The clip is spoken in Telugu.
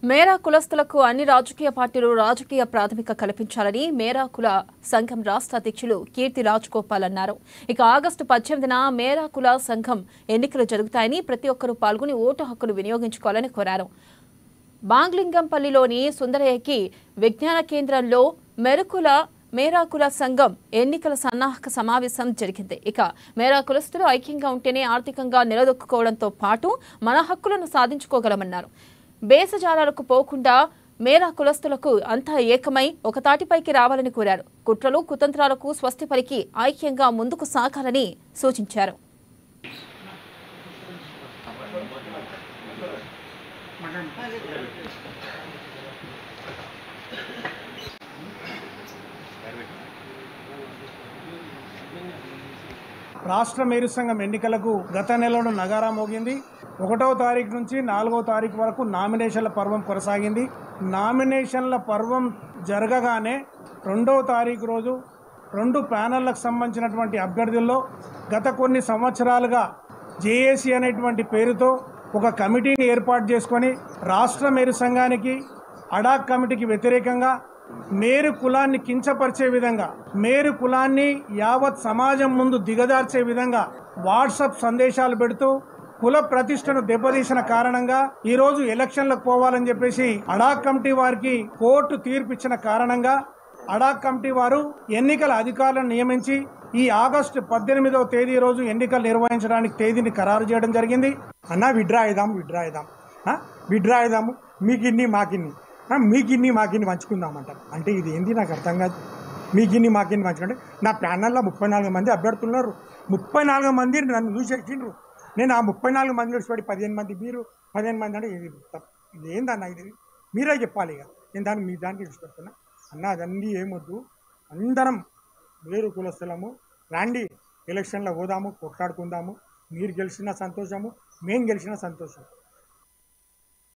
మేరా కులస్తులకు అన్ని రాజకీయ పార్టీలు రాజకీయ ప్రాథమిక కల్పించాలని మేరా కుల సంఘం రాష్ట్ర అధ్యక్షులు కీర్తి రాజగోపాల్ అన్నారు. ఇక ఆగస్టు 18న మేరా కుల సంఘం ఎన్నికలు జరుగుతాయని ప్రతి ఒక్కరూ పాల్గొని ఓటు హక్కును వినియోగించుకోవాలని కోరారు. బాంగ్లింగంపల్లిలోని సుందరయ్యకి విజ్ఞాన కేంద్రంలో మేరా కుల సంఘం ఎన్నికల సన్నాహక సమావేశం జరిగింది. ఇక మేరా కులస్తులు ఐక్యంగా ఉంటేనే ఆర్థికంగా నిలదొక్కుకోవడంతో పాటు మన హక్కులను సాధించుకోగలమన్నారు. బేసజాలకు పోకుండా మేరా కులస్తులకు అంతా ఏకమై ఒక తాటిపైకి రావాలని కోరారు. కుట్రలు కుతంత్రాలకు స్వస్తి పలికి ఐక్యంగా ముందుకు సాగాలని సూచించారు. రాష్ట్ర మేరు సంఘం ఎన్నికలకు గత నెలలో నగారా మోగింది. 1వ తారీఖు నుంచి 4వ తారీఖు వరకు నామినేషన్ల పర్వం కొనసాగింది. నామినేషన్ల పర్వం జరగగానే 2వ తారీఖు రోజు 2 ప్యానెళ్లకు సంబంధించినటువంటి అభ్యర్థుల్లో గత కొన్ని సంవత్సరాలుగా జేఏసీ అనేటువంటి పేరుతో ఒక కమిటీని ఏర్పాటు చేసుకొని రాష్ట్ర మేరు సంఘానికి అడాక్ కమిటీకి వ్యతిరేకంగా మేరు కులాన్ని కించపరిచే విధంగా, మేరు కులాన్ని యావత్ సమాజం ముందు దిగజార్చే విధంగా వాట్సాప్ సందేశాలు పెడుతూ కుల ప్రతిష్టను దెబ్బతీసిన కారణంగా ఈరోజు ఎలక్షన్లకు పోవాలని చెప్పేసి అడాక్ కమిటీ వారికి కోర్టు తీర్పు ఇచ్చిన కారణంగా అడాక్ కమిటీ వారు ఎన్నికల అధికారులను నియమించి ఈ ఆగస్టు 18వ తేదీ రోజు ఎన్నికలు నిర్వహించడానికి తేదీని ఖరారు చేయడం జరిగింది. విడ్రా అయిదాము మీకిన్ని మాకిన్ని మాకిన్ని పంచుకుందామంటారు. అంటే ఇది ఏంది నాకు అర్థం కాదు. మీకిన్ని మాకిన్ని పంచుకుంటే నా ప్యానల్లో 34 మంది అభ్యర్థులున్నారు. 34 మంది నన్ను చూసేసిండ్రు. నేను ఆ 34 మంది విడిచిపెట్టి 15 మంది మీరు 15 మంది అంటే ఇది ఏందన్న, ఇది మీరే చెప్పాలి. ఇక నేను మీ దానికి విడిచిపెడుతున్నా అదన్నీ ఏమొద్దు. అందరం వేరు కులస్థలము రండి, ఎలక్షన్లో పోదాము, కొట్లాడుకుందాము. మీరు గెలిచిన సంతోషము, మేము గెలిచిన సంతోషం.